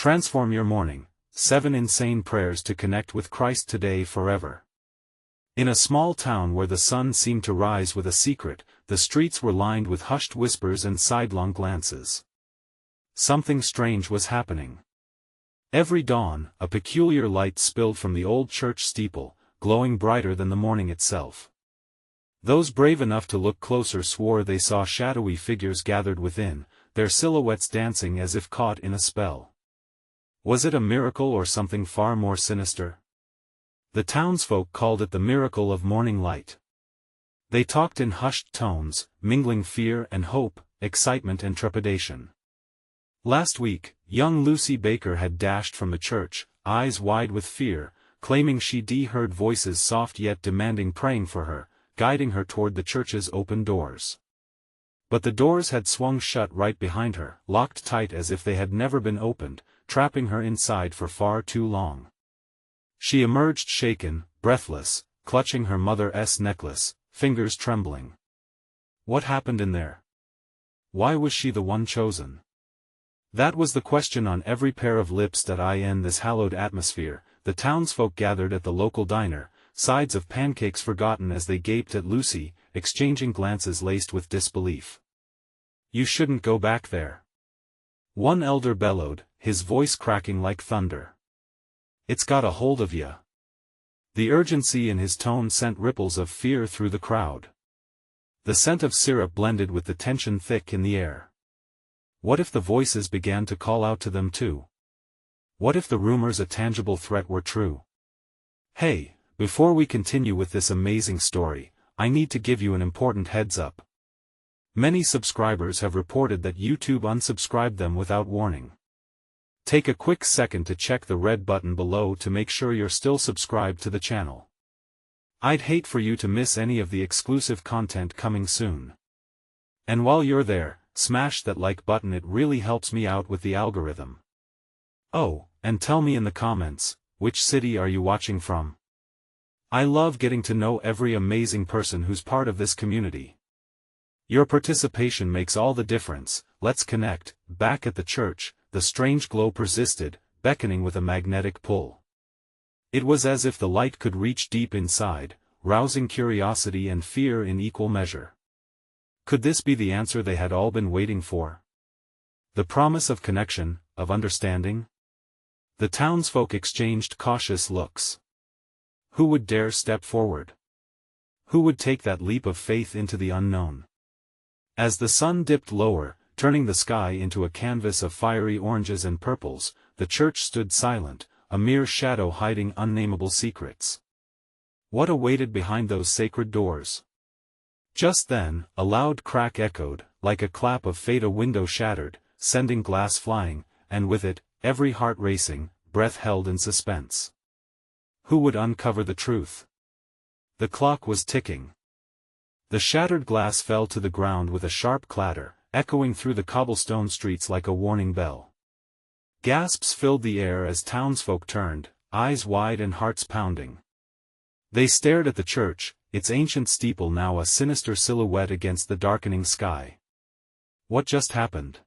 Transform your morning. 7 insane prayers to connect with Christ today forever. In a small town where the sun seemed to rise with a secret, the streets were lined with hushed whispers and sidelong glances. Something strange was happening. Every dawn, a peculiar light spilled from the old church steeple, glowing brighter than the morning itself. Those brave enough to look closer swore they saw shadowy figures gathered within, their silhouettes dancing as if caught in a spell. Was it a miracle or something far more sinister? The townsfolk called it the miracle of morning light. They talked in hushed tones, mingling fear and hope, excitement and trepidation. Last week, young Lucy Baker had dashed from the church, eyes wide with fear, claiming she'd heard voices soft yet demanding praying for her, guiding her toward the church's open doors. But the doors had swung shut right behind her, locked tight as if they had never been opened, trapping her inside for far too long. She emerged shaken, breathless, clutching her mother's necklace, fingers trembling. What happened in there? Why was she the one chosen? That was the question on every pair of lips that in this hallowed atmosphere. The townsfolk gathered at the local diner, sides of pancakes forgotten as they gaped at Lucy, exchanging glances laced with disbelief. You shouldn't go back there. One elder bellowed, his voice cracking like thunder. It's got a hold of ya. The urgency in his tone sent ripples of fear through the crowd. The scent of syrup blended with the tension thick in the air. What if the voices began to call out to them too? What if the rumors a tangible threat were true? Hey, before we continue with this amazing story, I need to give you an important heads up. Many subscribers have reported that YouTube unsubscribed them without warning. Take a quick second to check the red button below to make sure you're still subscribed to the channel. I'd hate for you to miss any of the exclusive content coming soon. And while you're there, smash that like button, it really helps me out with the algorithm. Oh, and tell me in the comments, which city are you watching from? I love getting to know every amazing person who's part of this community. Your participation makes all the difference. Let's connect. Back at the church, the strange glow persisted, beckoning with a magnetic pull. It was as if the light could reach deep inside, rousing curiosity and fear in equal measure. Could this be the answer they had all been waiting for? The promise of connection, of understanding? The townsfolk exchanged cautious looks. Who would dare step forward? Who would take that leap of faith into the unknown? As the sun dipped lower, turning the sky into a canvas of fiery oranges and purples, the church stood silent, a mere shadow hiding unnameable secrets. What awaited behind those sacred doors? Just then, a loud crack echoed, like a clap of fate. A window shattered, sending glass flying, and with it, every heart racing, breath held in suspense. Who would uncover the truth? The clock was ticking. The shattered glass fell to the ground with a sharp clatter, echoing through the cobblestone streets like a warning bell. Gasps filled the air as townsfolk turned, eyes wide and hearts pounding. They stared at the church, its ancient steeple now a sinister silhouette against the darkening sky. What just happened?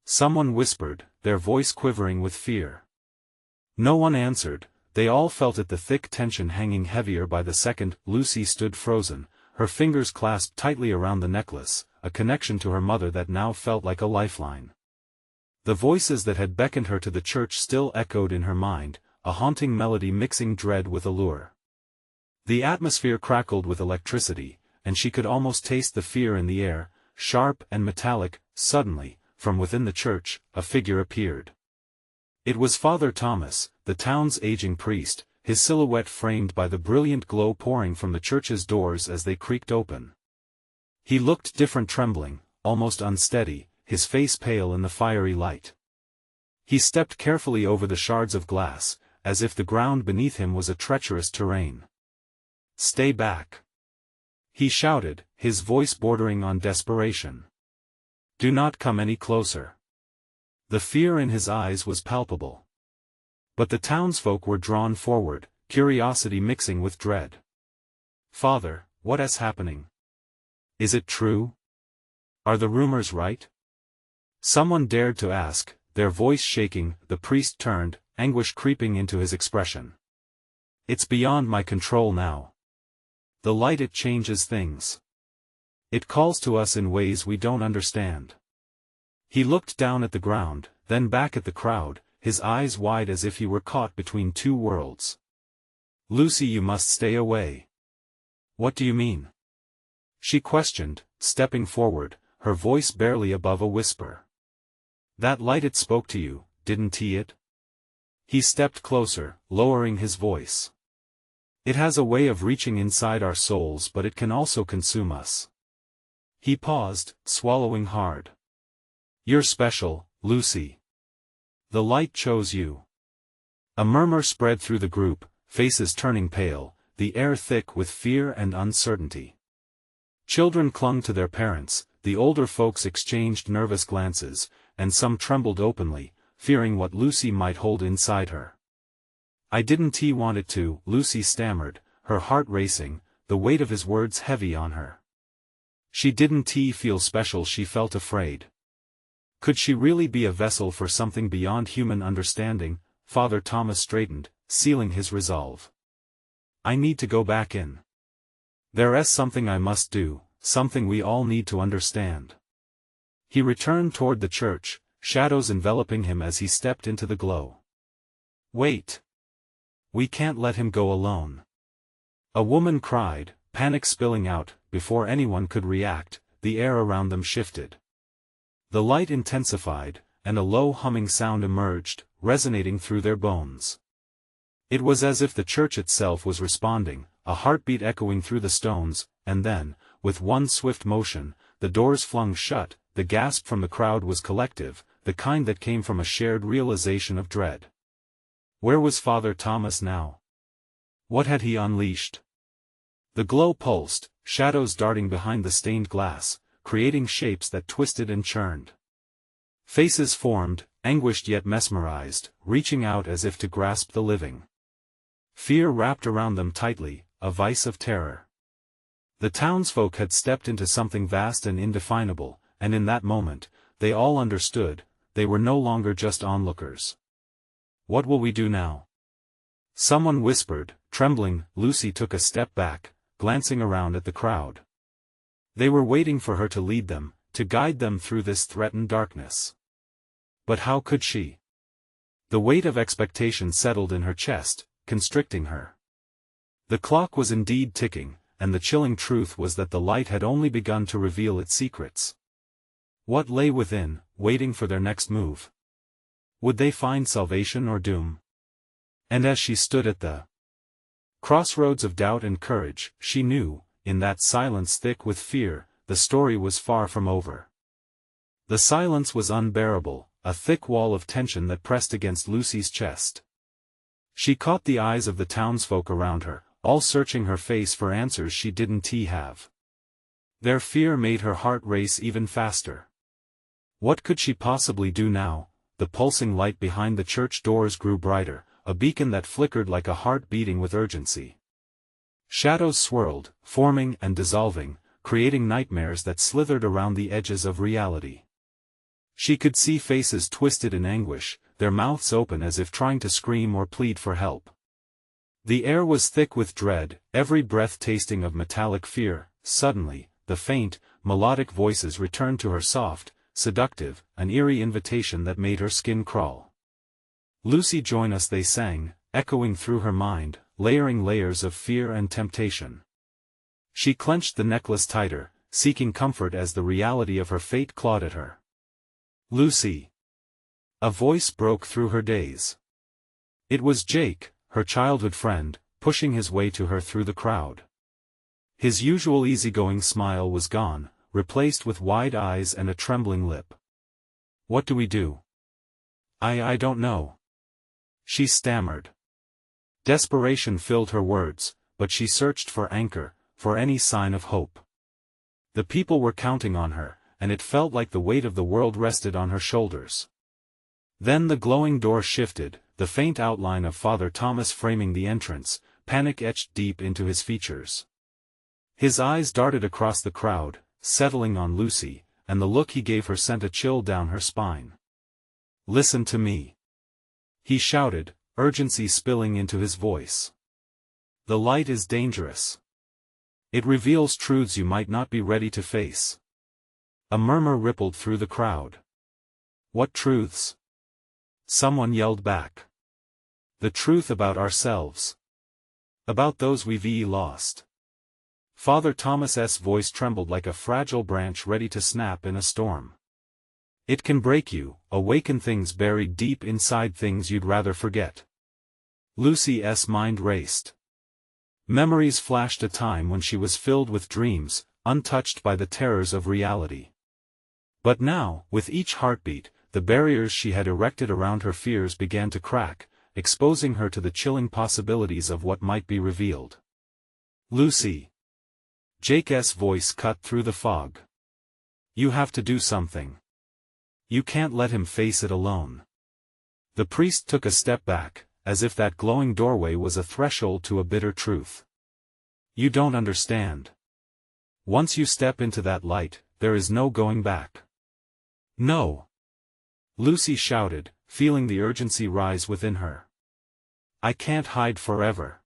Someone whispered, their voice quivering with fear. No one answered. They all felt it, the thick tension hanging heavier by the second. Lucy stood frozen, her fingers clasped tightly around the necklace, a connection to her mother that now felt like a lifeline. The voices that had beckoned her to the church still echoed in her mind, a haunting melody mixing dread with allure. The atmosphere crackled with electricity, and she could almost taste the fear in the air, sharp and metallic. Suddenly, from within the church, a figure appeared. It was Father Thomas, the town's aging priest, his silhouette framed by the brilliant glow pouring from the church's doors as they creaked open. He looked different, trembling, almost unsteady, his face pale in the fiery light. He stepped carefully over the shards of glass, as if the ground beneath him was a treacherous terrain. "Stay back!" he shouted, his voice bordering on desperation. "Do not come any closer." The fear in his eyes was palpable. But the townsfolk were drawn forward, curiosity mixing with dread. "Father, what is happening? Is it true? Are the rumors right?" Someone dared to ask, their voice shaking. The priest turned, anguish creeping into his expression. "It's beyond my control now. The light, it changes things. It calls to us in ways we don't understand." He looked down at the ground, then back at the crowd, his eyes wide as if he were caught between two worlds. "Lucy, you must stay away." "What do you mean?" she questioned, stepping forward, her voice barely above a whisper. "That light, it spoke to you, didn't it?" He stepped closer, lowering his voice. "It has a way of reaching inside our souls, but it can also consume us." He paused, swallowing hard. "You're special, Lucy. The light chose you." A murmur spread through the group, faces turning pale, the air thick with fear and uncertainty. Children clung to their parents, the older folks exchanged nervous glances, and some trembled openly, fearing what Lucy might hold inside her. "I didn't want it to," Lucy stammered, her heart racing, the weight of his words heavy on her. She didn't feel special, she felt afraid. Could she really be a vessel for something beyond human understanding? Father Thomas straightened, sealing his resolve. "I need to go back in. There's something I must do, something we all need to understand." He returned toward the church, shadows enveloping him as he stepped into the glow. "Wait. We can't let him go alone." A woman cried, panic spilling out. Before anyone could react, the air around them shifted. The light intensified, and a low humming sound emerged, resonating through their bones. It was as if the church itself was responding, a heartbeat echoing through the stones, and then, with one swift motion, the doors flung shut. The gasp from the crowd was collective, the kind that came from a shared realization of dread. Where was Father Thomas now? What had he unleashed? The glow pulsed, shadows darting behind the stained glass, creating shapes that twisted and churned. Faces formed, anguished yet mesmerized, reaching out as if to grasp the living. Fear wrapped around them tightly, a vice of terror. The townsfolk had stepped into something vast and indefinable, and in that moment, they all understood, they were no longer just onlookers. "What will we do now?" someone whispered, trembling. Lucy took a step back, glancing around at the crowd. They were waiting for her to lead them, to guide them through this threatened darkness. But how could she? The weight of expectation settled in her chest, constricting her. The clock was indeed ticking, and the chilling truth was that the light had only begun to reveal its secrets. What lay within, waiting for their next move? Would they find salvation or doom? And as she stood at the crossroads of doubt and courage, she knew, in that silence thick with fear, the story was far from over. The silence was unbearable, a thick wall of tension that pressed against Lucy's chest. She caught the eyes of the townsfolk around her, all searching her face for answers she didn't have. Their fear made her heart race even faster. What could she possibly do now? The pulsing light behind the church doors grew brighter, a beacon that flickered like a heart beating with urgency. Shadows swirled, forming and dissolving, creating nightmares that slithered around the edges of reality. She could see faces twisted in anguish, their mouths open as if trying to scream or plead for help. The air was thick with dread, every breath tasting of metallic fear. Suddenly, the faint, melodic voices returned to her, soft, seductive, an eerie invitation that made her skin crawl. "Lucy, join us," they sang, echoing through her mind, layering layers of fear and temptation. She clenched the necklace tighter, seeking comfort as the reality of her fate clawed at her. "Lucy!" A voice broke through her daze. It was Jake, her childhood friend, pushing his way to her through the crowd. His usual easygoing smile was gone, replaced with wide eyes and a trembling lip. "What do we do?" I don't know," she stammered. Desperation filled her words, but she searched for anchor, for any sign of hope. The people were counting on her, and it felt like the weight of the world rested on her shoulders. Then the glowing door shifted, the faint outline of Father Thomas framing the entrance, panic etched deep into his features. His eyes darted across the crowd, settling on Lucy, and the look he gave her sent a chill down her spine. Listen to me. He shouted, urgency spilling into his voice. The light is dangerous. It reveals truths you might not be ready to face. A murmur rippled through the crowd. What truths? Someone yelled back. The truth about ourselves. About those we've lost. Father Thomas's voice trembled like a fragile branch ready to snap in a storm. It can break you, awaken things buried deep inside, things you'd rather forget. Lucy's mind raced. Memories flashed a time when she was filled with dreams, untouched by the terrors of reality. But now, with each heartbeat, the barriers she had erected around her fears began to crack, exposing her to the chilling possibilities of what might be revealed. Lucy. Jake's voice cut through the fog. You have to do something. You can't let him face it alone. The priest took a step back, as if that glowing doorway was a threshold to a bitter truth. You don't understand. Once you step into that light, there is no going back. No. Lucy shouted, feeling the urgency rise within her. I can't hide forever.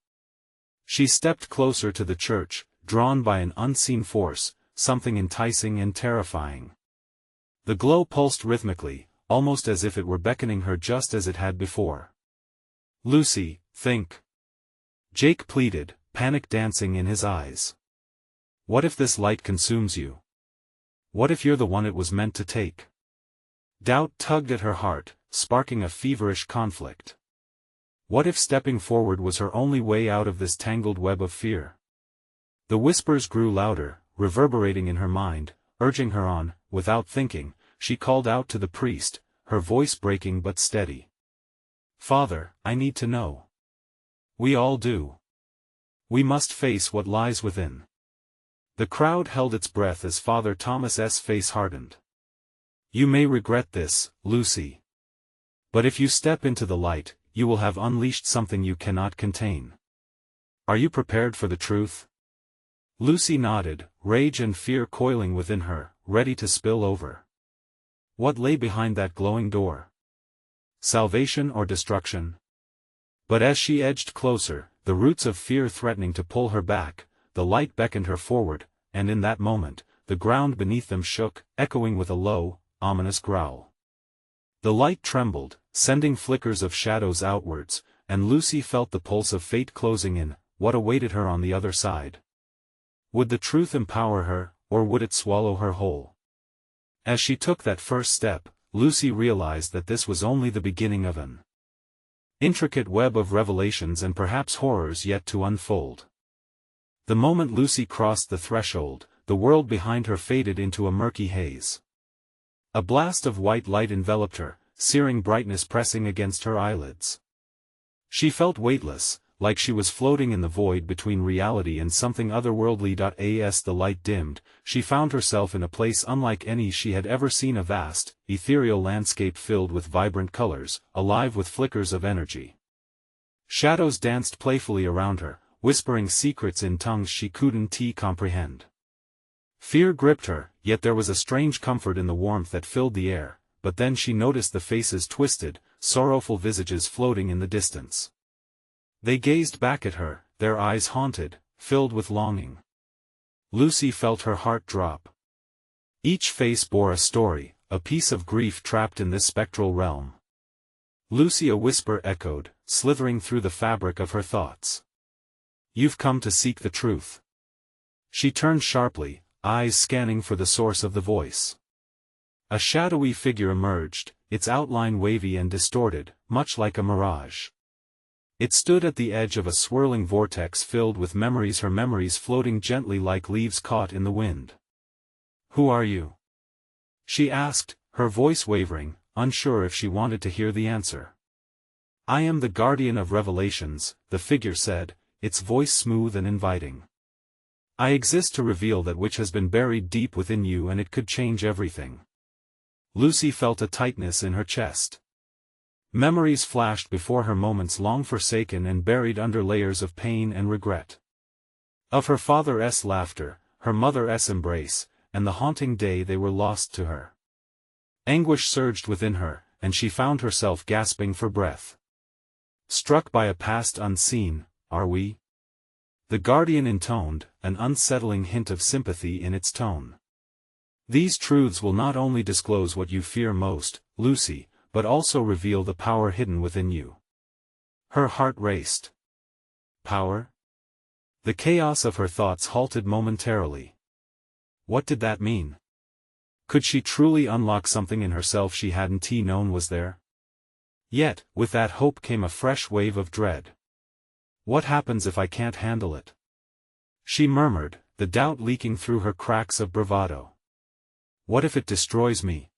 She stepped closer to the church, drawn by an unseen force, something enticing and terrifying. The glow pulsed rhythmically, almost as if it were beckoning her just as it had before. Lucy, think. Jake pleaded, panic dancing in his eyes. What if this light consumes you? What if you're the one it was meant to take? Doubt tugged at her heart, sparking a feverish conflict. What if stepping forward was her only way out of this tangled web of fear? The whispers grew louder, reverberating in her mind, urging her on. Without thinking, she called out to the priest, her voice breaking but steady. Father, I need to know. We all do. We must face what lies within. The crowd held its breath as Father Thomas's face hardened. You may regret this, Lucy. But if you step into the light, you will have unleashed something you cannot contain. Are you prepared for the truth? Lucy nodded, rage and fear coiling within her, ready to spill over. What lay behind that glowing door? Salvation or destruction? But as she edged closer, the roots of fear threatening to pull her back, the light beckoned her forward, and in that moment, the ground beneath them shook, echoing with a low, ominous growl. The light trembled, sending flickers of shadows outwards, and Lucy felt the pulse of fate closing in. What awaited her on the other side? Would the truth empower her, or would it swallow her whole? As she took that first step, Lucy realized that this was only the beginning of an intricate web of revelations and perhaps horrors yet to unfold. The moment Lucy crossed the threshold, the world behind her faded into a murky haze. A blast of white light enveloped her, searing brightness pressing against her eyelids. She felt weightless, like she was floating in the void between reality and something otherworldly. As the light dimmed, she found herself in a place unlike any she had ever seen, a vast, ethereal landscape filled with vibrant colors, alive with flickers of energy. Shadows danced playfully around her, whispering secrets in tongues she couldn't comprehend. Fear gripped her, yet there was a strange comfort in the warmth that filled the air, but then she noticed the faces twisted, sorrowful visages floating in the distance. They gazed back at her, their eyes haunted, filled with longing. Lucy felt her heart drop. Each face bore a story, a piece of grief trapped in this spectral realm. Lucy, a whisper echoed, slithering through the fabric of her thoughts. You've come to seek the truth. She turned sharply, eyes scanning for the source of the voice. A shadowy figure emerged, its outline wavy and distorted, much like a mirage. It stood at the edge of a swirling vortex filled with memories, her memories floating gently like leaves caught in the wind. Who are you? She asked, her voice wavering, unsure if she wanted to hear the answer. I am the guardian of revelations, the figure said, its voice smooth and inviting. I exist to reveal that which has been buried deep within you, and it could change everything. Lucy felt a tightness in her chest. Memories flashed before her, moments long forsaken and buried under layers of pain and regret. Of her father's laughter, her mother's embrace, and the haunting day they were lost to her. Anguish surged within her, and she found herself gasping for breath. Struck by a past unseen, are we? The guardian intoned, an unsettling hint of sympathy in its tone. These truths will not only disclose what you fear most, Lucy, but also reveal the power hidden within you. Her heart raced. Power? The chaos of her thoughts halted momentarily. What did that mean? Could she truly unlock something in herself she hadn't known was there? Yet, with that hope came a fresh wave of dread. What happens if I can't handle it? She murmured, the doubt leaking through her cracks of bravado. What if it destroys me?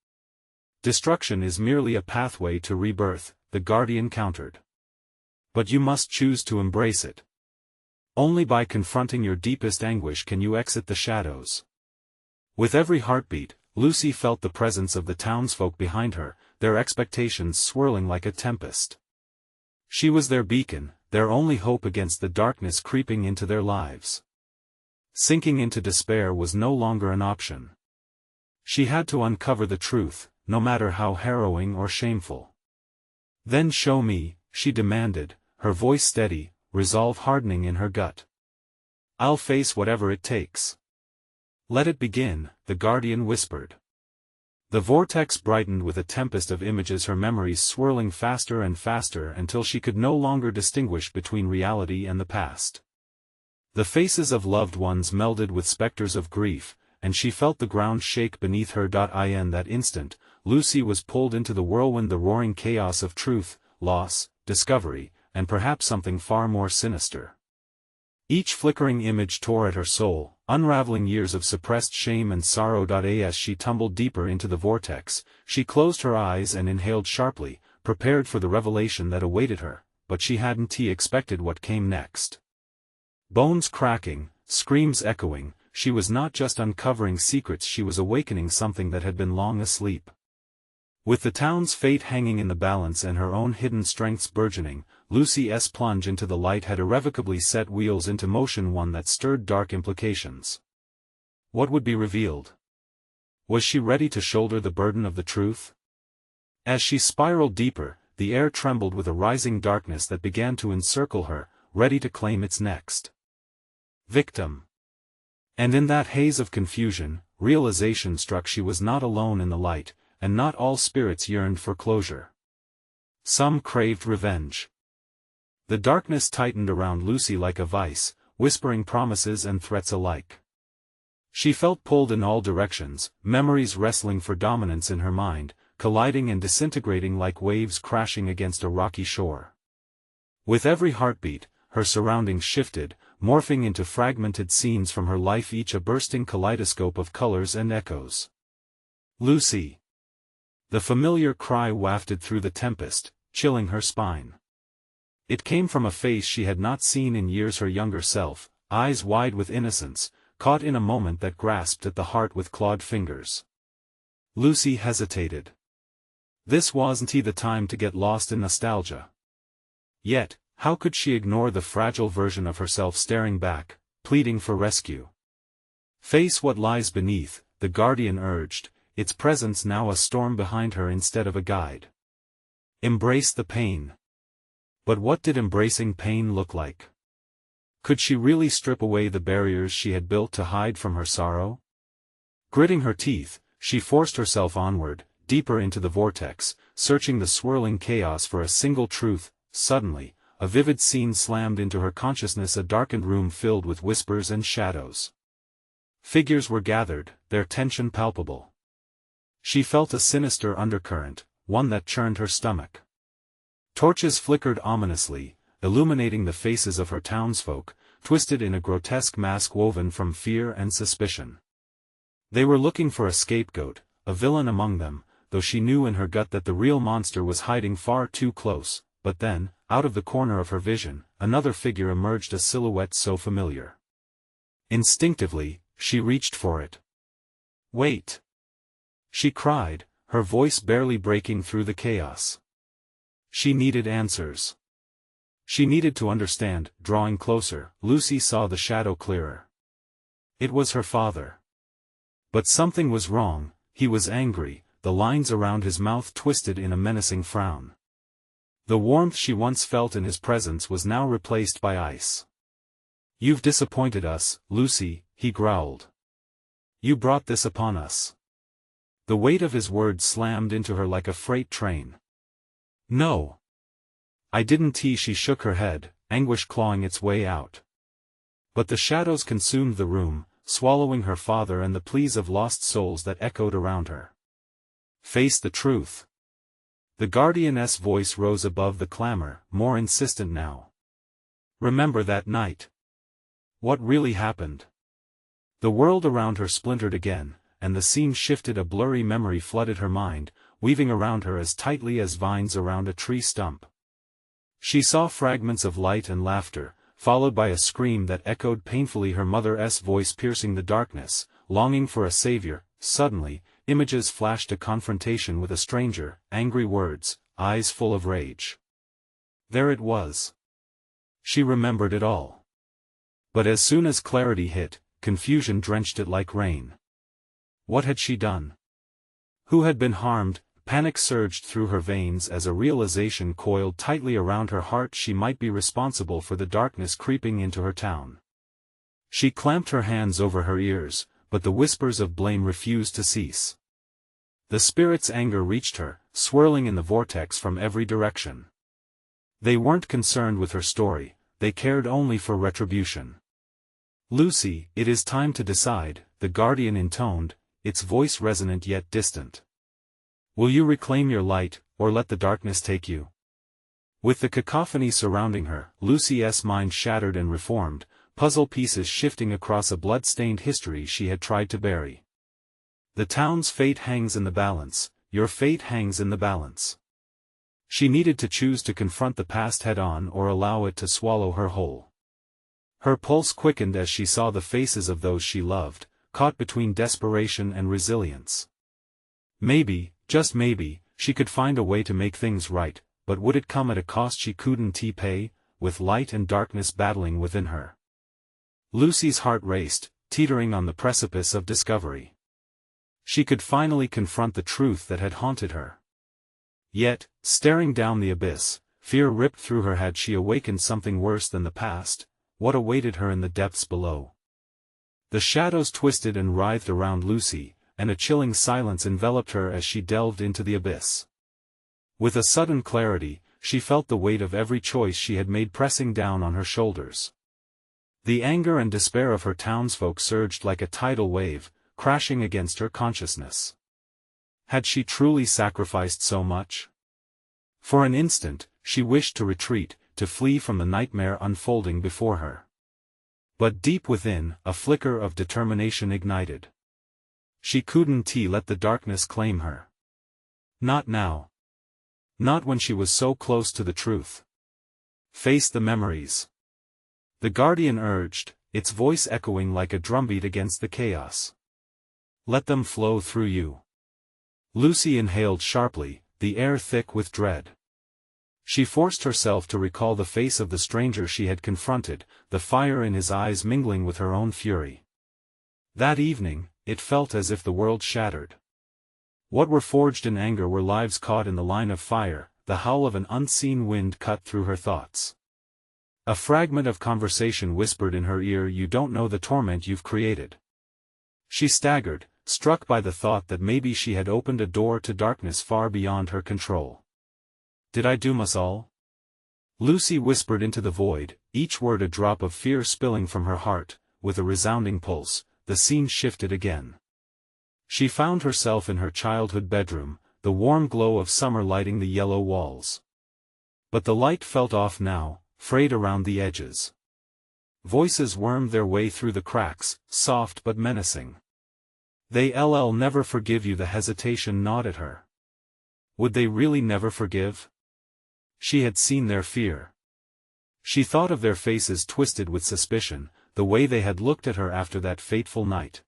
Destruction is merely a pathway to rebirth, the guardian countered. But you must choose to embrace it. Only by confronting your deepest anguish can you exit the shadows. With every heartbeat, Lucy felt the presence of the townsfolk behind her, their expectations swirling like a tempest. She was their beacon, their only hope against the darkness creeping into their lives. Sinking into despair was no longer an option. She had to uncover the truth, no matter how harrowing or shameful. Then show me, she demanded, her voice steady, resolve hardening in her gut. I'll face whatever it takes. Let it begin, the guardian whispered. The vortex brightened with a tempest of images, her memories swirling faster and faster until she could no longer distinguish between reality and the past. The faces of loved ones melded with specters of grief, and she felt the ground shake beneath her. In that instant, Lucy was pulled into the whirlwind, the roaring chaos of truth, loss, discovery, and perhaps something far more sinister. Each flickering image tore at her soul, unraveling years of suppressed shame and sorrow. As she tumbled deeper into the vortex, she closed her eyes and inhaled sharply, prepared for the revelation that awaited her, but she hadn't expected what came next. Bones cracking, screams echoing, she was not just uncovering secrets, she was awakening something that had been long asleep. With the town's fate hanging in the balance and her own hidden strengths burgeoning, Lucy's plunge into the light had irrevocably set wheels into motion, one that stirred dark implications. What would be revealed? Was she ready to shoulder the burden of the truth? As she spiraled deeper, the air trembled with a rising darkness that began to encircle her, ready to claim its next victim. And in that haze of confusion, realization struck: she was not alone in the light, and not all spirits yearned for closure. Some craved revenge. The darkness tightened around Lucy like a vice, whispering promises and threats alike. She felt pulled in all directions, memories wrestling for dominance in her mind, colliding and disintegrating like waves crashing against a rocky shore. With every heartbeat, her surroundings shifted, morphing into fragmented scenes from her life, each a bursting kaleidoscope of colors and echoes. Lucy! The familiar cry wafted through the tempest, chilling her spine. It came from a face she had not seen in years, her younger self, eyes wide with innocence, caught in a moment that grasped at the heart with clawed fingers. Lucy hesitated. This wasn't the time to get lost in nostalgia. Yet, how could she ignore the fragile version of herself staring back, pleading for rescue? Face what lies beneath, the guardian urged, its presence now a storm behind her instead of a guide. Embrace the pain. But what did embracing pain look like? Could she really strip away the barriers she had built to hide from her sorrow? Gritting her teeth, she forced herself onward, deeper into the vortex, searching the swirling chaos for a single truth. Suddenly, a vivid scene slammed into her consciousness, a darkened room filled with whispers and shadows. Figures were gathered, their tension palpable. She felt a sinister undercurrent, one that churned her stomach. Torches flickered ominously, illuminating the faces of her townsfolk, twisted in a grotesque mask woven from fear and suspicion. They were looking for a scapegoat, a villain among them, though she knew in her gut that the real monster was hiding far too close. But then, out of the corner of her vision, another figure emerged, a silhouette so familiar. Instinctively, she reached for it. Wait! She cried, her voice barely breaking through the chaos. She needed answers. She needed to understand. Drawing closer, Lucy saw the shadow clearer. It was her father. But something was wrong. He was angry, the lines around his mouth twisted in a menacing frown. The warmth she once felt in his presence was now replaced by ice. "You've disappointed us, Lucy," he growled. "You brought this upon us." The weight of his words slammed into her like a freight train. "No. I didn't." She shook her head, anguish clawing its way out. But the shadows consumed the room, swallowing her father and the pleas of lost souls that echoed around her. "Face the truth." The guardian's voice rose above the clamor, more insistent now. "Remember that night. What really happened?" The world around her splintered again, and the scene shifted. A blurry memory flooded her mind, weaving around her as tightly as vines around a tree stump. She saw fragments of light and laughter, followed by a scream that echoed painfully, her mother's voice piercing the darkness, longing for a savior. Suddenly, images flashed: a confrontation with a stranger, angry words, eyes full of rage. There it was. She remembered it all. But as soon as clarity hit, confusion drenched it like rain. What had she done? Who had been harmed? Panic surged through her veins as a realization coiled tightly around her heart. She might be responsible for the darkness creeping into her town. She clamped her hands over her ears, but the whispers of blame refused to cease. The spirit's anger reached her, swirling in the vortex from every direction. They weren't concerned with her story, they cared only for retribution. "Lucy, it is time to decide," the guardian intoned, its voice resonant yet distant. "Will you reclaim your light, or let the darkness take you?" With the cacophony surrounding her, Lucy's mind shattered and reformed, puzzle pieces shifting across a blood-stained history she had tried to bury. The town's fate hangs in the balance, your fate hangs in the balance. She needed to choose: to confront the past head-on or allow it to swallow her whole. Her pulse quickened as she saw the faces of those she loved, caught between desperation and resilience. Maybe, just maybe, she could find a way to make things right, but would it come at a cost she couldn't pay, with light and darkness battling within her? Lucy's heart raced, teetering on the precipice of discovery. She could finally confront the truth that had haunted her. Yet, staring down the abyss, fear ripped through her. Had she awakened something worse than the past? What awaited her in the depths below? The shadows twisted and writhed around Lucy, and a chilling silence enveloped her as she delved into the abyss. With a sudden clarity, she felt the weight of every choice she had made pressing down on her shoulders. The anger and despair of her townsfolk surged like a tidal wave, crashing against her consciousness. Had she truly sacrificed so much? For an instant, she wished to retreat, to flee from the nightmare unfolding before her. But deep within, a flicker of determination ignited. She couldn't let the darkness claim her. Not now. Not when she was so close to the truth. Face the memories. The guardian urged, its voice echoing like a drumbeat against the chaos. Let them flow through you. Lucy inhaled sharply, the air thick with dread. She forced herself to recall the face of the stranger she had confronted, the fire in his eyes mingling with her own fury. That evening, it felt as if the world shattered. What were forged in anger were lives caught in the line of fire. The howl of an unseen wind cut through her thoughts. A fragment of conversation whispered in her ear, "You don't know the torment you've created." She staggered, struck by the thought that maybe she had opened a door to darkness far beyond her control. "Did I doom us all?" Lucy whispered into the void, each word a drop of fear spilling from her heart. With a resounding pulse, the scene shifted again. She found herself in her childhood bedroom, the warm glow of summer lighting the yellow walls. But the light felt off now, frayed around the edges. Voices wormed their way through the cracks, soft but menacing. "They'll never forgive you." The hesitation gnawed at her. Would they really never forgive? She had seen their fear. She thought of their faces twisted with suspicion, the way they had looked at her after that fateful night.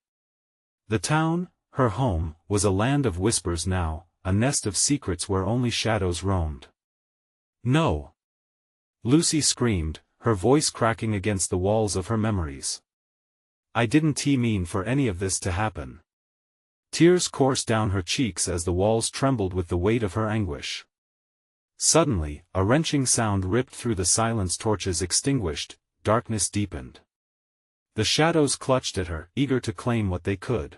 The town, her home, was a land of whispers now, a nest of secrets where only shadows roamed. "No!" Lucy screamed, her voice cracking against the walls of her memories. "I didn't mean for any of this to happen. Tears coursed down her cheeks as the walls trembled with the weight of her anguish. Suddenly, a wrenching sound ripped through the silence. Torches extinguished, darkness deepened. The shadows clutched at her, eager to claim what they could.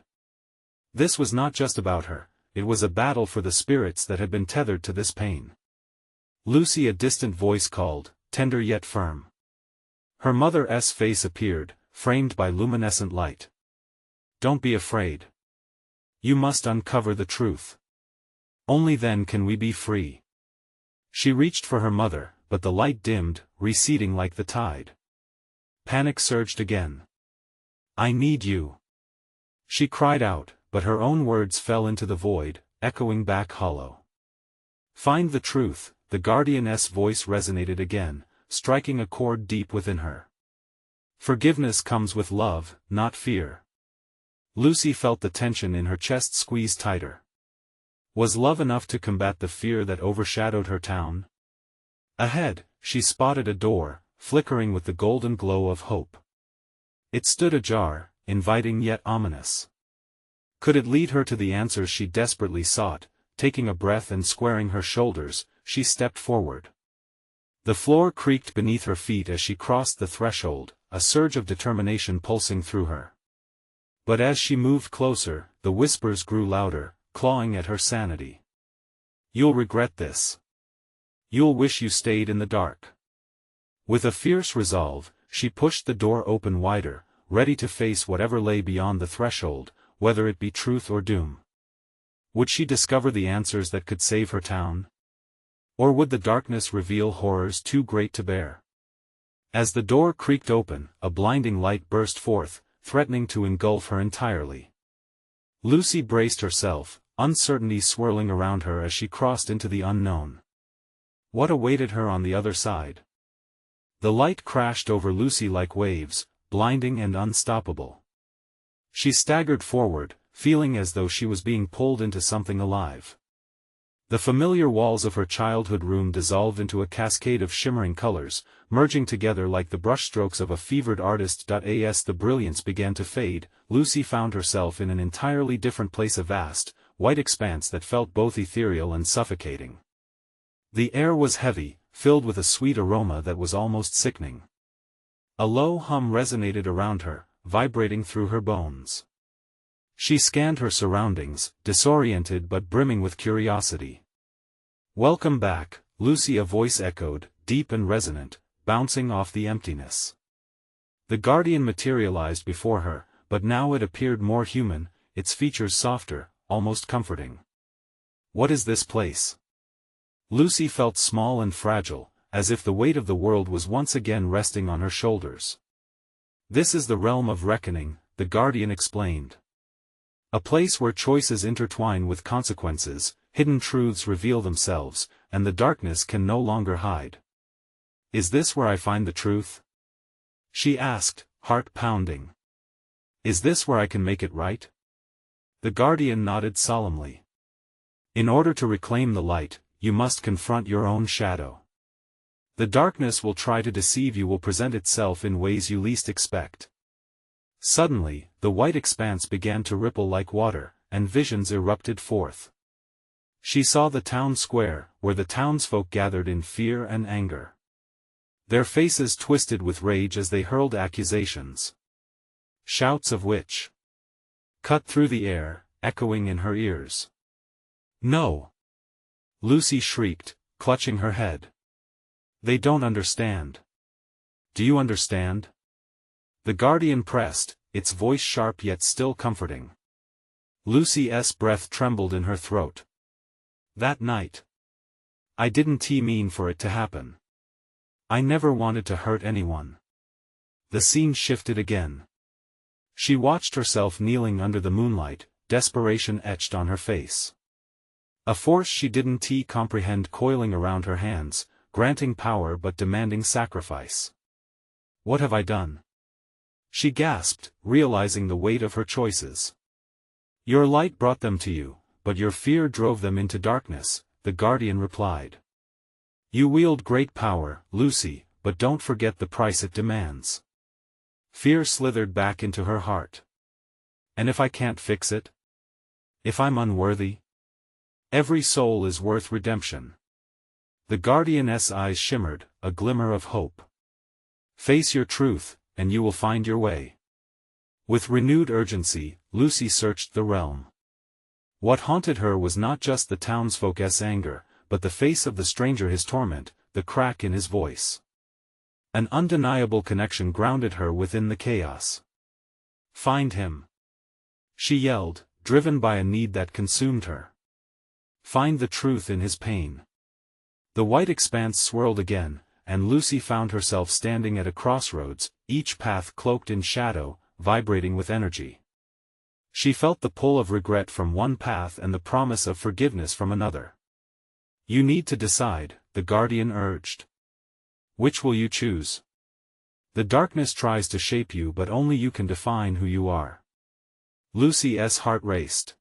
This was not just about her, it was a battle for the spirits that had been tethered to this pain. "Lucy," a distant voice called, tender yet firm. Her mother's face appeared, framed by luminescent light. "Don't be afraid. You must uncover the truth. Only then can we be free." She reached for her mother, but the light dimmed, receding like the tide. Panic surged again. "I need you," she cried out, but her own words fell into the void, echoing back hollow. "Find the truth," the guardian's voice resonated again, striking a chord deep within her. "Forgiveness comes with love, not fear." Lucy felt the tension in her chest squeeze tighter. Was love enough to combat the fear that overshadowed her town? Ahead, she spotted a door, flickering with the golden glow of hope. It stood ajar, inviting yet ominous. Could it lead her to the answers she desperately sought? Taking a breath and squaring her shoulders, she stepped forward. The floor creaked beneath her feet as she crossed the threshold, a surge of determination pulsing through her. But as she moved closer, the whispers grew louder, clawing at her sanity. "You'll regret this. You'll wish you stayed in the dark." With a fierce resolve, she pushed the door open wider, ready to face whatever lay beyond the threshold, whether it be truth or doom. Would she discover the answers that could save her town? Or would the darkness reveal horrors too great to bear? As the door creaked open, a blinding light burst forth, threatening to engulf her entirely. Lucy braced herself, uncertainty swirling around her as she crossed into the unknown. What awaited her on the other side? The light crashed over Lucy like waves, blinding and unstoppable. She staggered forward, feeling as though she was being pulled into something alive. The familiar walls of her childhood room dissolved into a cascade of shimmering colors, merging together like the brushstrokes of a fevered artist. As the brilliance began to fade, Lucy found herself in an entirely different place, a vast, white expanse that felt both ethereal and suffocating. The air was heavy, filled with a sweet aroma that was almost sickening. A low hum resonated around her, vibrating through her bones. She scanned her surroundings, disoriented but brimming with curiosity. "Welcome back, Lucy," a voice echoed, deep and resonant, bouncing off the emptiness. The guardian materialized before her, but now it appeared more human, its features softer, almost comforting. "What is this place?" Lucy felt small and fragile, as if the weight of the world was once again resting on her shoulders. "This is the realm of reckoning," the guardian explained. "A place where choices intertwine with consequences, hidden truths reveal themselves, and the darkness can no longer hide." "Is this where I find the truth?" she asked, heart pounding. "Is this where I can make it right?" The guardian nodded solemnly. "In order to reclaim the light, you must confront your own shadow. The darkness will try to deceive you, will present itself in ways you least expect." Suddenly, the white expanse began to ripple like water, and visions erupted forth. She saw the town square, where the townsfolk gathered in fear and anger. Their faces twisted with rage as they hurled accusations. Shouts of "witch" cut through the air, echoing in her ears. "No!" Lucy shrieked, clutching her head. "They don't understand." "Do you understand?" The guardian pressed, its voice sharp yet still comforting. Lucy's breath trembled in her throat. "That night. I didn't mean for it to happen. I never wanted to hurt anyone." The scene shifted again. She watched herself kneeling under the moonlight, desperation etched on her face. A force she didn't comprehend coiling around her hands, granting power but demanding sacrifice. "What have I done?" she gasped, realizing the weight of her choices. "Your light brought them to you, but your fear drove them into darkness," the guardian replied. "You wield great power, Lucy, but don't forget the price it demands." Fear slithered back into her heart. "And if I can't fix it?" If I'm unworthy? Every soul is worth redemption. The guardian's eyes shimmered, a glimmer of hope. Face your truth, and you will find your way. With renewed urgency, Lucy searched the realm. What haunted her was not just the townsfolk's anger, but the face of the stranger, his torment, the crack in his voice. An undeniable connection grounded her within the chaos. Find him, she yelled, driven by a need that consumed her. Find the truth in his pain. The white expanse swirled again, and Lucy found herself standing at a crossroads, each path cloaked in shadow, vibrating with energy. She felt the pull of regret from one path and the promise of forgiveness from another. You need to decide, the guardian urged. Which will you choose? The darkness tries to shape you, but only you can define who you are. Lucy's heart raced.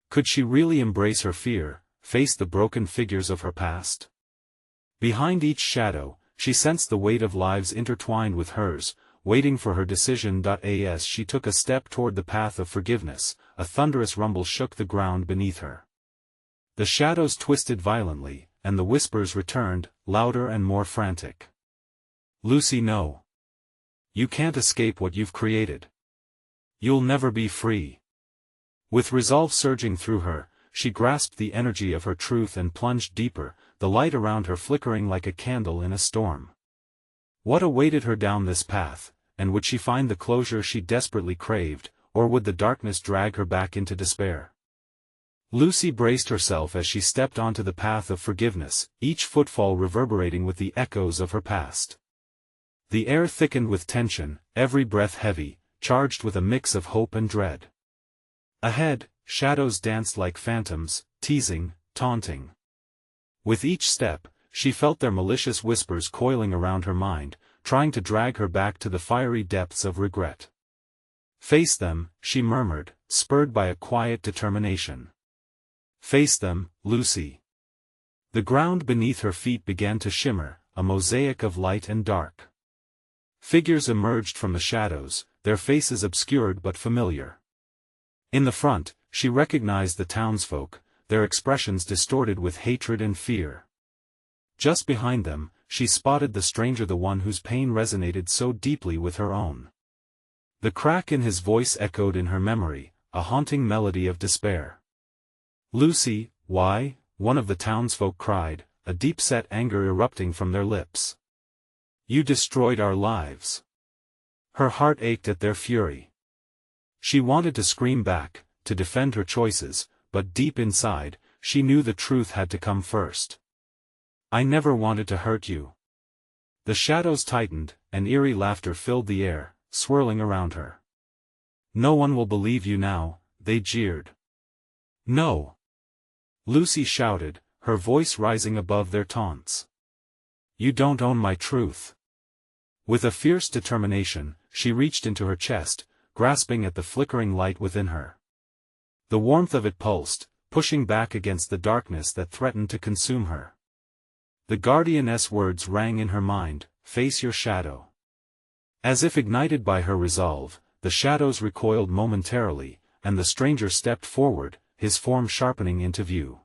Could she really embrace her fear, face the broken figures of her past? Behind each shadow, she sensed the weight of lives intertwined with hers, waiting for her decision. As she took a step toward the path of forgiveness, a thunderous rumble shook the ground beneath her. The shadows twisted violently, and the whispers returned, louder and more frantic. Lucy, no. You can't escape what you've created. You'll never be free. With resolve surging through her, she grasped the energy of her truth and plunged deeper, the light around her flickering like a candle in a storm. What awaited her down this path, and would she find the closure she desperately craved, or would the darkness drag her back into despair? Lucy braced herself as she stepped onto the path of forgiveness, each footfall reverberating with the echoes of her past. The air thickened with tension, every breath heavy, charged with a mix of hope and dread. Ahead, shadows danced like phantoms, teasing, taunting. With each step, she felt their malicious whispers coiling around her mind, trying to drag her back to the fiery depths of regret. Face them, she murmured, spurred by a quiet determination. Face them, Lucy. The ground beneath her feet began to shimmer, a mosaic of light and dark. Figures emerged from the shadows, their faces obscured but familiar. In the front, she recognized the townsfolk, their expressions distorted with hatred and fear. Just behind them, she spotted the stranger, the one whose pain resonated so deeply with her own. The crack in his voice echoed in her memory, a haunting melody of despair. Lucy, why? One of the townsfolk cried, a deep-set anger erupting from their lips. You destroyed our lives. Her heart ached at their fury. She wanted to scream back, to defend her choices, but deep inside, she knew the truth had to come first. I never wanted to hurt you. The shadows tightened, and eerie laughter filled the air, swirling around her. No one will believe you now, they jeered. No. Lucy shouted, her voice rising above their taunts. You don't own my truth. With a fierce determination, she reached into her chest, grasping at the flickering light within her. The warmth of it pulsed, pushing back against the darkness that threatened to consume her. The guardian's words rang in her mind, face your shadow. As if ignited by her resolve, the shadows recoiled momentarily, and the stranger stepped forward, his form sharpening into view.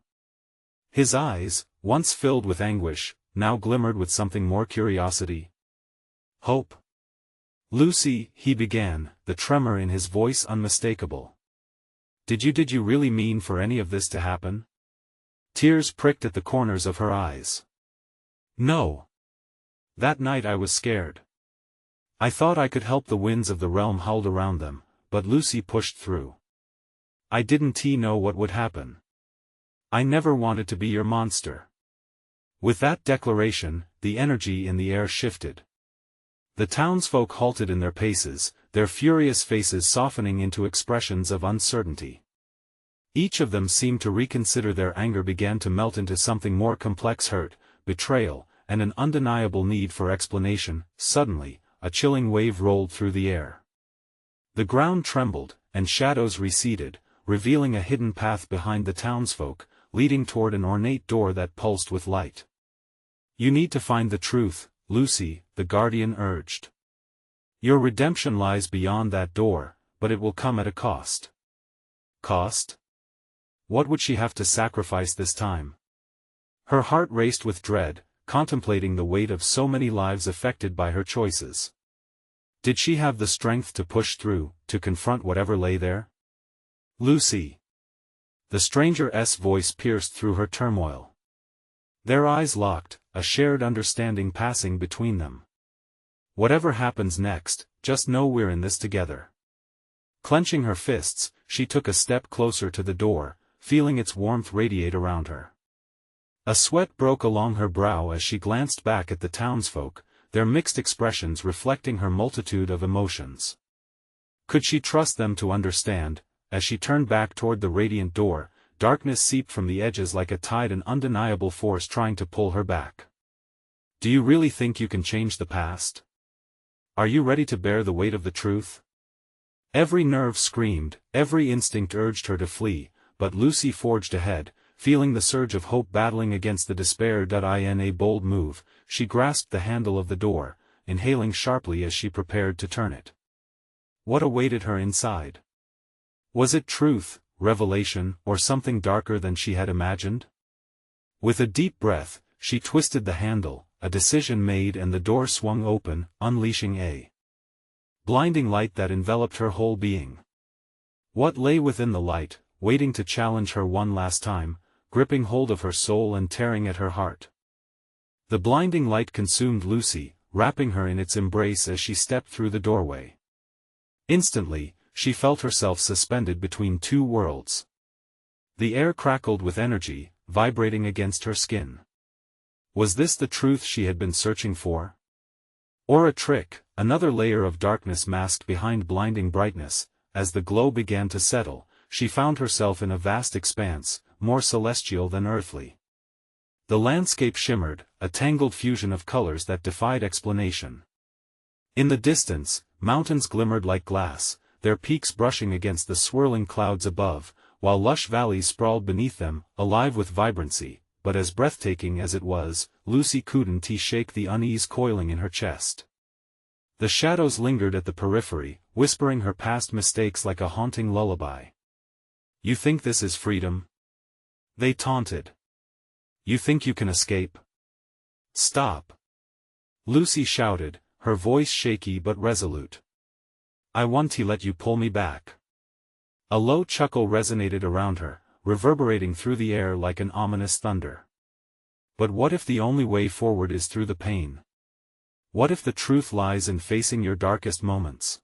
His eyes, once filled with anguish, now glimmered with something more: curiosity. Hope. Lucy, he began, the tremor in his voice unmistakable. Did you really mean for any of this to happen? Tears pricked at the corners of her eyes. No. That night I was scared. I thought I could help. The winds of the realm howled around them, but Lucy pushed through. I didn't know what would happen. I never wanted to be your monster. With that declaration, the energy in the air shifted. The townsfolk halted in their paces, their furious faces softening into expressions of uncertainty. Each of them seemed to reconsider their anger, began to melt into something more complex: hurt, betrayal, and an undeniable need for explanation. Suddenly, a chilling wave rolled through the air. The ground trembled, and shadows receded, revealing a hidden path behind the townsfolk, leading toward an ornate door that pulsed with light. You need to find the truth, Lucy, the guardian urged. Your redemption lies beyond that door, but it will come at a cost. Cost? What would she have to sacrifice this time? Her heart raced with dread, contemplating the weight of so many lives affected by her choices. Did she have the strength to push through, to confront whatever lay there? Lucy. The stranger's voice pierced through her turmoil. Their eyes locked, a shared understanding passing between them. Whatever happens next, just know we're in this together. Clenching her fists, she took a step closer to the door, feeling its warmth radiate around her. A sweat broke along her brow as she glanced back at the townsfolk, their mixed expressions reflecting her multitude of emotions. Could she trust them to understand? As she turned back toward the radiant door, darkness seeped from the edges like a tide, an undeniable force trying to pull her back. Do you really think you can change the past? Are you ready to bear the weight of the truth? Every nerve screamed, every instinct urged her to flee, but Lucy forged ahead, feeling the surge of hope battling against the despair. In a bold move, she grasped the handle of the door, inhaling sharply as she prepared to turn it. What awaited her inside? Was it truth, revelation, or something darker than she had imagined? With a deep breath, she twisted the handle, a decision made, and the door swung open, unleashing a blinding light that enveloped her whole being. What lay within the light, waiting to challenge her one last time, gripping hold of her soul and tearing at her heart? The blinding light consumed Lucy, wrapping her in its embrace as she stepped through the doorway. Instantly, she felt herself suspended between two worlds. The air crackled with energy, vibrating against her skin. Was this the truth she had been searching for? Or a trick, another layer of darkness masked behind blinding brightness? As the glow began to settle, she found herself in a vast expanse, more celestial than earthly. The landscape shimmered, a tangled fusion of colors that defied explanation. In the distance, mountains glimmered like glass, their peaks brushing against the swirling clouds above, while lush valleys sprawled beneath them, alive with vibrancy. But as breathtaking as it was, Lucy couldn't shake the unease coiling in her chest. The shadows lingered at the periphery, whispering her past mistakes like a haunting lullaby. You think this is freedom? They taunted. You think you can escape? Stop! Lucy shouted, her voice shaky but resolute. I want to let you pull me back. A low chuckle resonated around her, reverberating through the air like an ominous thunder. But what if the only way forward is through the pain? What if the truth lies in facing your darkest moments?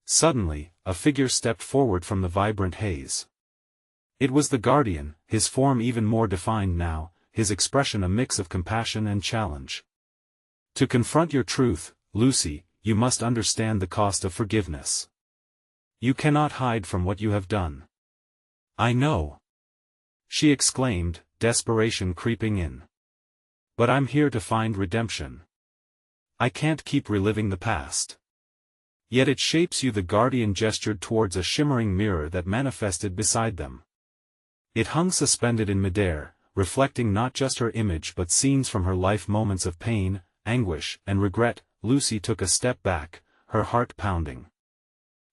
Suddenly, a figure stepped forward from the vibrant haze. It was the guardian, his form even more defined now, his expression a mix of compassion and challenge. To confront your truth, Lucy, you must understand the cost of forgiveness. You cannot hide from what you have done. I know. She exclaimed, desperation creeping in. But I'm here to find redemption. I can't keep reliving the past. Yet it shapes you. The guardian gestured towards a shimmering mirror that manifested beside them. It hung suspended in midair, reflecting not just her image but scenes from her life, moments of pain, anguish, and regret. Lucy took a step back, her heart pounding.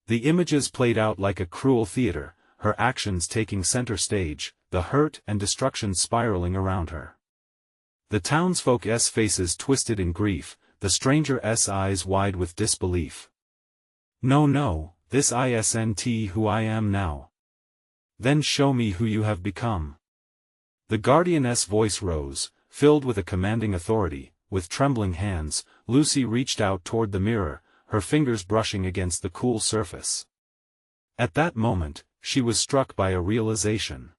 The images played out like a cruel theater, her actions taking center stage, the hurt and destruction spiraling around her. The townsfolk's faces twisted in grief, the stranger's eyes wide with disbelief. No, this isn't who I am now. Then show me who you have become. The guardian's voice rose, filled with a commanding authority. With trembling hands, Lucy reached out toward the mirror, her fingers brushing against the cool surface. At that moment, she was struck by a realization.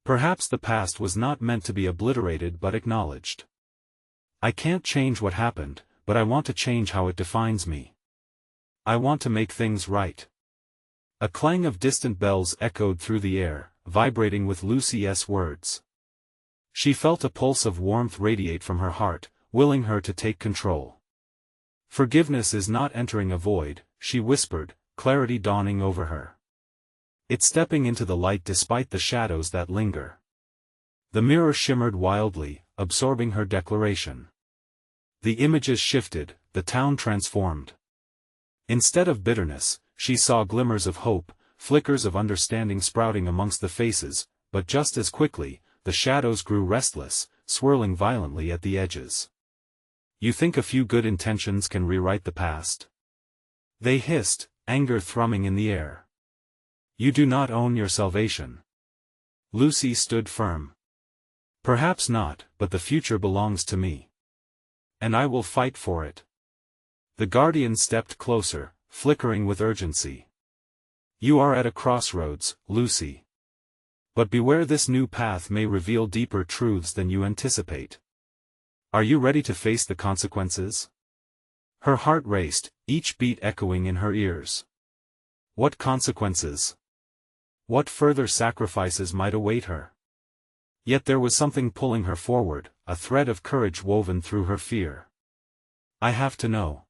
Perhaps the past was not meant to be obliterated but acknowledged. I can't change what happened, but I want to change how it defines me. I want to make things right. A clang of distant bells echoed through the air, vibrating with Lucy's words. She felt a pulse of warmth radiate from her heart, willing her to take control. Forgiveness is not entering a void, she whispered, clarity dawning over her. It's stepping into the light despite the shadows that linger. The mirror shimmered wildly, absorbing her declaration. The images shifted, the town transformed. Instead of bitterness, she saw glimmers of hope, flickers of understanding sprouting amongst the faces, but just as quickly, the shadows grew restless, swirling violently at the edges. You think a few good intentions can rewrite the past? They hissed, anger thrumming in the air. You do not own your salvation. Lucy stood firm. Perhaps not, but the future belongs to me. And I will fight for it. The guardian stepped closer, flickering with urgency. You are at a crossroads, Lucy. But beware, this new path may reveal deeper truths than you anticipate. Are you ready to face the consequences? Her heart raced, each beat echoing in her ears. What consequences? What further sacrifices might await her? Yet there was something pulling her forward, a thread of courage woven through her fear. I have to know.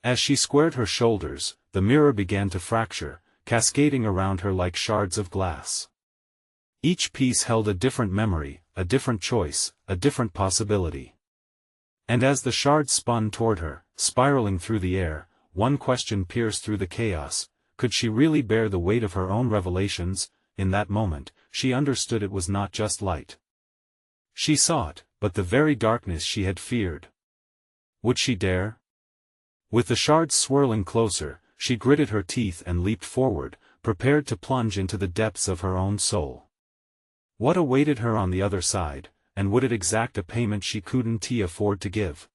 As she squared her shoulders, the mirror began to fracture, cascading around her like shards of glass. Each piece held a different memory, a different choice, a different possibility. And as the shards spun toward her, spiraling through the air, one question pierced through the chaos: could she really bear the weight of her own revelations? In that moment, she understood it was not just light. She saw it, but the very darkness she had feared. Would she dare? With the shards swirling closer, she gritted her teeth and leaped forward, prepared to plunge into the depths of her own soul. What awaited her on the other side, and would it exact a payment she couldn't afford to give?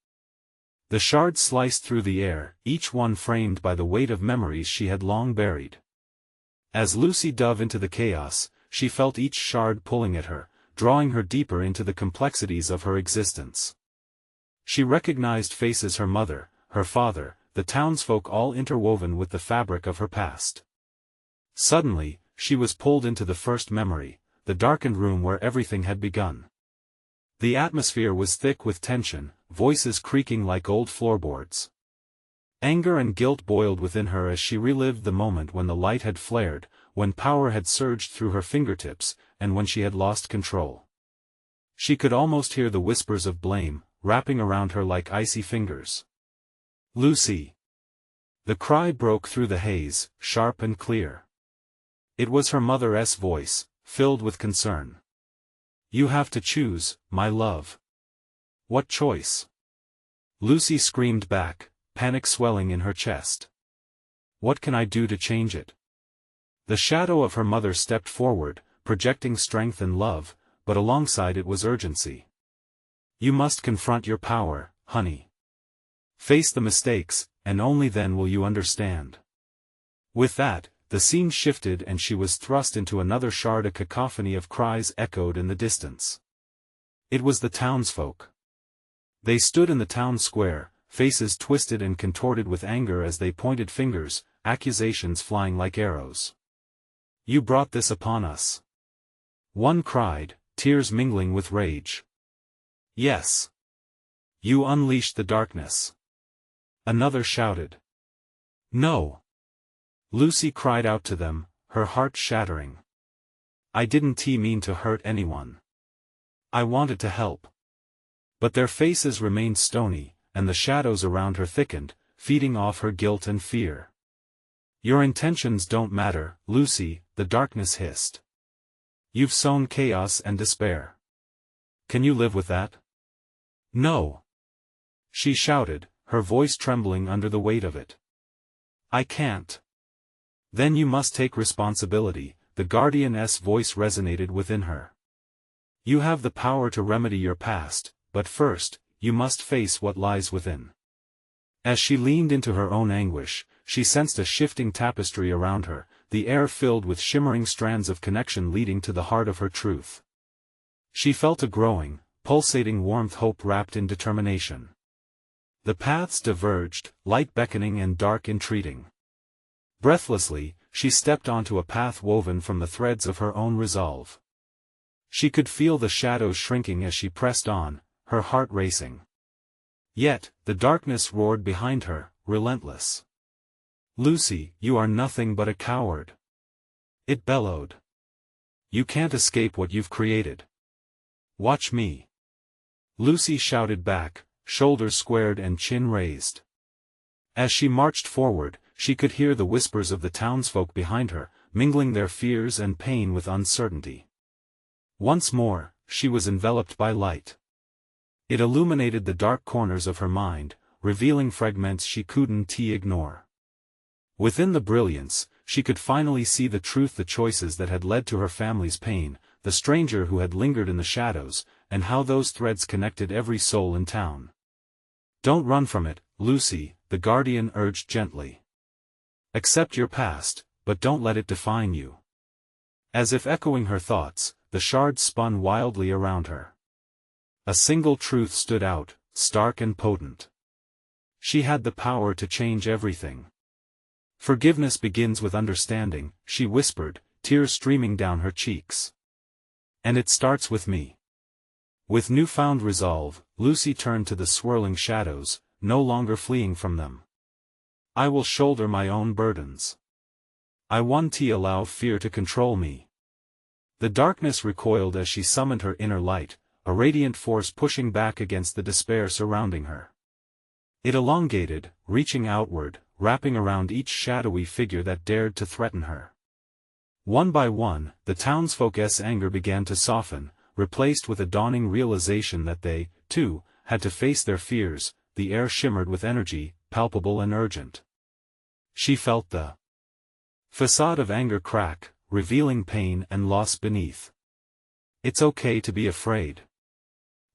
The shards sliced through the air, each one framed by the weight of memories she had long buried. As Lucy dove into the chaos, she felt each shard pulling at her, drawing her deeper into the complexities of her existence. She recognized faces: her mother, her father, the townsfolk, all interwoven with the fabric of her past. Suddenly, she was pulled into the first memory, the darkened room where everything had begun. The atmosphere was thick with tension, voices creaking like old floorboards. Anger and guilt boiled within her as she relived the moment when the light had flared, when power had surged through her fingertips, and when she had lost control. She could almost hear the whispers of blame, wrapping around her like icy fingers. Lucy! The cry broke through the haze, sharp and clear. It was her mother's voice, filled with concern. You have to choose, my love. What choice? Lucy screamed back, panic swelling in her chest. What can I do to change it? The shadow of her mother stepped forward, projecting strength and love, but alongside it was urgency. You must confront your power, honey. Face the mistakes, and only then will you understand. With that, the scene shifted and she was thrust into another shard. A cacophony of cries echoed in the distance. It was the townsfolk. They stood in the town square, faces twisted and contorted with anger as they pointed fingers, accusations flying like arrows. You brought this upon us. One cried, tears mingling with rage. Yes. You unleashed the darkness. Another shouted. No. Lucy cried out to them, her heart shattering. I didn't mean to hurt anyone. I wanted to help. But their faces remained stony, and the shadows around her thickened, feeding off her guilt and fear. Your intentions don't matter, Lucy, the darkness hissed. You've sown chaos and despair. Can you live with that? No. She shouted, her voice trembling under the weight of it. I can't. Then you must take responsibility, the guardian's voice resonated within her. You have the power to remedy your past, but first, you must face what lies within. As she leaned into her own anguish, she sensed a shifting tapestry around her, the air filled with shimmering strands of connection leading to the heart of her truth. She felt a growing, pulsating warmth, hope wrapped in determination. The paths diverged, light beckoning and dark entreating. Breathlessly, she stepped onto a path woven from the threads of her own resolve. She could feel the shadows shrinking as she pressed on, her heart racing. Yet, the darkness roared behind her, relentless. Lucy, you are nothing but a coward. It bellowed. You can't escape what you've created. Watch me. Lucy shouted back, shoulders squared and chin raised. As she marched forward, she could hear the whispers of the townsfolk behind her, mingling their fears and pain with uncertainty. Once more, she was enveloped by light. It illuminated the dark corners of her mind, revealing fragments she couldn't ignore. Within the brilliance, she could finally see the truth, the choices that had led to her family's pain, the stranger who had lingered in the shadows, and how those threads connected every soul in town. "Don't run from it, Lucy," the guardian urged gently. "Accept your past, but don't let it define you." As if echoing her thoughts, the shards spun wildly around her. A single truth stood out, stark and potent. She had the power to change everything. "Forgiveness begins with understanding," she whispered, tears streaming down her cheeks. "And it starts with me." With newfound resolve, Lucy turned to the swirling shadows, no longer fleeing from them. "I will shoulder my own burdens. I won't allow fear to control me." The darkness recoiled as she summoned her inner light, a radiant force pushing back against the despair surrounding her. It elongated, reaching outward, wrapping around each shadowy figure that dared to threaten her. One by one, the townsfolk's anger began to soften, replaced with a dawning realization that they, too, had to face their fears. The air shimmered with energy, palpable and urgent. She felt the facade of anger crack, revealing pain and loss beneath. "It's okay to be afraid.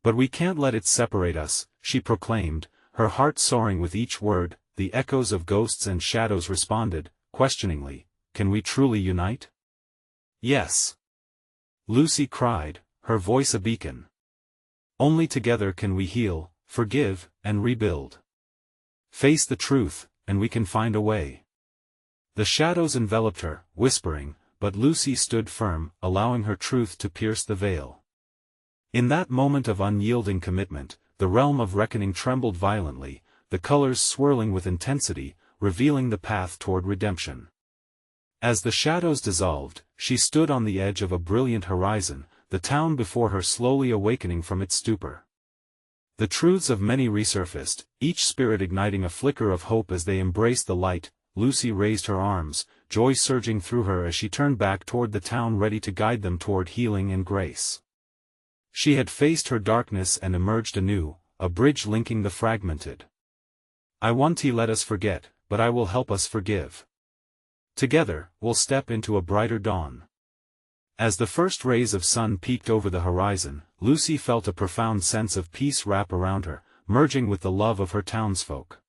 But we can't let it separate us," she proclaimed, her heart soaring with each word. The echoes of ghosts and shadows responded, questioningly, "Can we truly unite?" "Yes," Lucy cried, her voice a beacon. "Only together can we heal, forgive, and rebuild. Face the truth, and we can find a way." The shadows enveloped her, whispering, but Lucy stood firm, allowing her truth to pierce the veil. In that moment of unyielding commitment, the realm of reckoning trembled violently, the colors swirling with intensity, revealing the path toward redemption. As the shadows dissolved, she stood on the edge of a brilliant horizon, the town before her slowly awakening from its stupor. The truths of many resurfaced, each spirit igniting a flicker of hope as they embraced the light. Lucy raised her arms, joy surging through her as she turned back toward the town, ready to guide them toward healing and grace. She had faced her darkness and emerged anew, a bridge linking the fragmented. "I won't let us forget, but I will help us forgive. Together, we'll step into a brighter dawn." As the first rays of sun peeked over the horizon, Lucy felt a profound sense of peace wrap around her, merging with the love of her townsfolk.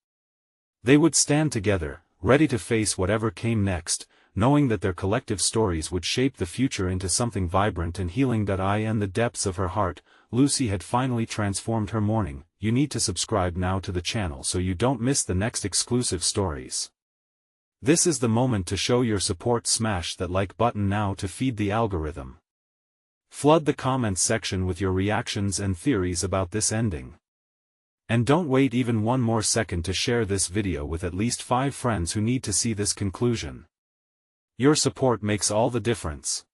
They would stand together, ready to face whatever came next, knowing that their collective stories would shape the future into something vibrant and healing. In the depths of her heart, Lucy had finally transformed her morning. You need to subscribe now to the channel so you don't miss the next exclusive stories. This is the moment to show your support. Smash that like button now to feed the algorithm. Flood the comments section with your reactions and theories about this ending. And don't wait even one more second to share this video with at least 5 friends who need to see this conclusion. Your support makes all the difference.